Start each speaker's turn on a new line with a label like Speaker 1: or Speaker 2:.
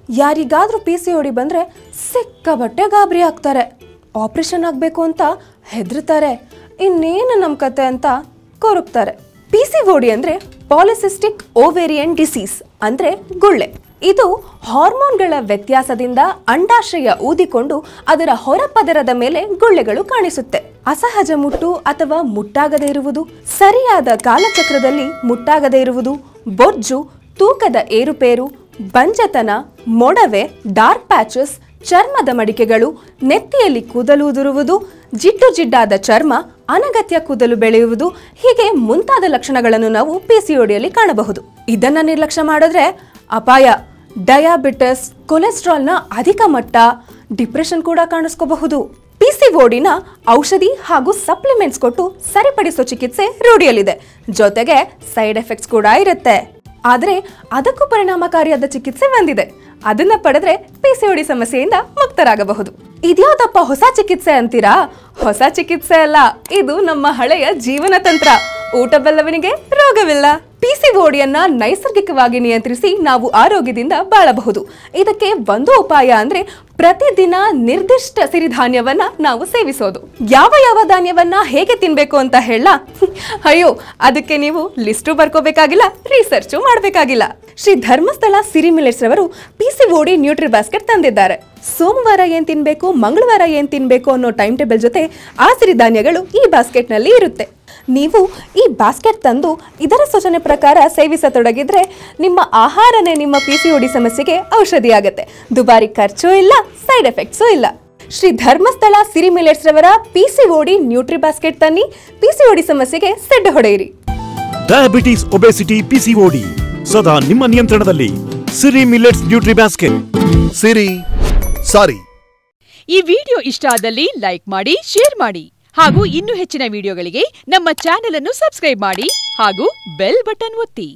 Speaker 1: ಯಾರಿಗಾದ್ರೂ PCOD ಬಂದ್ರೆ ಸಿಕ್ಕಾಪಟ್ಟೆ ಗಾಬರಿ ಆಗ್ತಾರೆ, ಆಪರೇಷನ್ ಆಗಬೇಕು ಅಂತ ಹೆದರ್ತಾರೆ, ಇನ್ನೇನು ನಮ್ಮ ಕತೆ ಅಂತ ಕೊರಗ್ತಾರೆ. PCOD ಅಂದ್ರೆ ಪಾಲಿಸಿಸ್ಟಿಕ್ ಓವೇರಿಯನ್ ಡಿಸೀಸ್ ಅಂದ್ರೆ ಗುಳ್ಳೆ. ಇದು ಹಾರ್ಮೋನ್ಗಳ ವ್ಯತ್ಯಾಸದಿಂದ ಅಂಡಾಶಯ ಊದಿಕೊಂಡು ಅದರ ಹೊರಪದರದ ಮೇಲೆ ಗುಳ್ಳೆಗಳು ಕಾಣಿಸುತ್ತೆ. ಅಸಹಜ ಮುಟ್ಟು ಅಥವಾ ಮುಟ್ಟಾಗದೇ ಇರುವುದು, ಸರಿಯಾದ ಕಾಲಚಕ್ರದಲ್ಲಿ ಮುಟ್ಟಾಗದೇ ಇರುವುದು, ಬೊಜ್ಜು, ತೂಕದ ಏರುಪೇರು, ಬಂಜತನ, ಮೊಡವೆ, ಡಾರ್ಕ್ ಪ್ಯಾಚಸ್, ಚರ್ಮದ ಮಡಿಕೆಗಳು, ನೆತ್ತಿಯಲ್ಲಿ ಕೂದಲು ಉದುರುವುದು, ಜಿಡ್ಡು ಜಿಡ್ಡಾದ ಚರ್ಮ, ಅನಗತ್ಯ ಕೂದಲು ಬೆಳೆಯುವುದು, ಹೀಗೆ ಮುಂತಾದ ಲಕ್ಷಣಗಳನ್ನು ನಾವು PCODಯಲ್ಲಿ ಕಾಣಬಹುದು. ಇದನ್ನ ನಿರ್ಲಕ್ಷ್ಯ ಮಾಡಿದ್ರೆ ಅಪಾಯ. ಡಯಾಬಿಟಿಸ್, ಕೊಲೆಸ್ಟ್ರಾಲ್ನ ಅಧಿಕ ಮಟ್ಟ, ಡಿಪ್ರೆಷನ್ ಕೂಡ ಕಾಣಿಸ್ಕೋಬಹುದು. PCODನ ಔಷಧಿ ಹಾಗೂ ಸಪ್ಲಿಮೆಂಟ್ಸ್ ಕೊಟ್ಟು ಸರಿಪಡಿಸೋ ಚಿಕಿತ್ಸೆ ರೂಢಿಯಲ್ಲಿದೆ. ಜೊತೆಗೆ ಸೈಡ್ ಎಫೆಕ್ಟ್ಸ್ ಕೂಡ ಇರುತ್ತೆ. ಆದರೆ ಅದಕ್ಕೂ ಪರಿಣಾಮಕಾರಿಯಾದ ಚಿಕಿತ್ಸೆ ಬಂದಿದೆ. ಅದನ್ನ ಪಡೆದ್ರೆ PCOD ಸಮಸ್ಯೆಯಿಂದ ಮುಕ್ತರಾಗಬಹುದು. ಇದ್ಯಾವುದಪ್ಪ ಹೊಸ ಚಿಕಿತ್ಸೆ ಅಂತೀರಾ? ಹೊಸ ಚಿಕಿತ್ಸೆ ಅಲ್ಲ, ಇದು ನಮ್ಮ ಹಳೆಯ ಜೀವನ ತಂತ್ರ. ಊಟ ಬಲ್ಲವನಿಗೆ ರೋಗವಿಲ್ಲ. PCODಯನ್ನ ನೈಸರ್ಗಿಕವಾಗಿ ನಿಯಂತ್ರಿಸಿ ನಾವು ಆರೋಗ್ಯದಿಂದ ಬಾಳಬಹುದು. ಇದಕ್ಕೆ ಒಂದು ಉಪಾಯ ಅಂದ್ರೆ ಪ್ರತಿದಿನ ನಿರ್ದಿಷ್ಟ ಸಿರಿಧಾನ್ಯವನ್ನ ನಾವು ಸೇವಿಸೋದು. ಯಾವ ಯಾವ ಧಾನ್ಯವನ್ನ ಹೇಗೆ ತಿನ್ಬೇಕು ಅಂತ ಹೇಳ? ಅಯ್ಯೋ, ಅದಕ್ಕೆ ನೀವು ಲಿಸ್ಟು ಬರ್ಕೋಬೇಕಾಗಿಲ್ಲ, ರಿಸರ್ಚು ಮಾಡಬೇಕಾಗಿಲ್ಲ. ಶ್ರೀ ಧರ್ಮಸ್ಥಳ ಸಿರಿ ಮಿಲೆಟ್ಸ್ ರವರು PCOD ನ್ಯೂಟ್ರಿ ಬಾಸ್ಕೆಟ್ ತಂದಿದ್ದಾರೆ. ಸೋಮವಾರ ಏನ್ ತಿನ್ಬೇಕು, ಮಂಗಳವಾರ ಏನ್ ತಿನ್ಬೇಕು ಅನ್ನೋ ಟೈಮ್ ಟೇಬಲ್ ಜೊತೆ ಆ ಸಿರಿಧಾನ್ಯಗಳು ಈ ಬಾಸ್ಕೆಟ್ ನಲ್ಲಿ ಇರುತ್ತೆ. ನೀವು ಈ ಬಾಸ್ಕೆಟ್ ತಂದು ಇದರ ಸೂಚನೆ ಪ್ರಕಾರ ಸೇವಿಸತೊಡಗಿದ್ರೆ ನಿಮ್ಮ ಆಹಾರನೇ ನಿಮ್ಮ PCOD ಸಮಸ್ಯೆಗೆ ಔಷಧಿ ಆಗುತ್ತೆ. ದುಬಾರಿ ಖರ್ಚು ಇಲ್ಲ, ಸೈಡ್ ಎಫೆಕ್ಟ್ಸು ಇಲ್ಲ. ಶ್ರೀ ಧರ್ಮಸ್ಥಳ ಸಿರಿ ಮಿಲೆಟ್ಸ್ ರವರ PCOD ನ್ಯೂಟ್ರಿ ಬಾಸ್ಕೆಟ್ ತನ್ನಿ, PCOD ಸಮಸ್ಯೆಗೆ ಸೆಡ್ಡು ಹೊಡೆಯಿರಿ.
Speaker 2: ಡಯಾಬಿಟಿಸ್, ಒಬೆಸಿಟಿ, PCOD ಸದಾ ನಿಮ್ಮ ನಿಯಂತ್ರಣದಲ್ಲಿ. ಸಿರಿ ಮಿಲೆಟ್ಸ್ ನ್ಯೂಟ್ರಿ ಬಾಸ್ಕೆಟ್.
Speaker 3: ಸಿರಿ ಸಾರಿ.
Speaker 4: ಈ ವಿಡಿಯೋ ಇಷ್ಟ ಆದಲ್ಲಿ ಲೈಕ್ ಮಾಡಿ, ಶೇರ್ ಮಾಡಿ ಹಾಗೂ ಇನ್ನೂ ಹೆಚ್ಚಿನ ವಿಡಿಯೋಗಳಿಗೆ ನಮ್ಮ ಚಾನೆಲ್ ಅನ್ನು ಸಬ್ಸ್ಕ್ರೈಬ್ ಮಾಡಿ ಹಾಗೂ ಬೆಲ್ ಬಟನ್ ಒತ್ತಿ.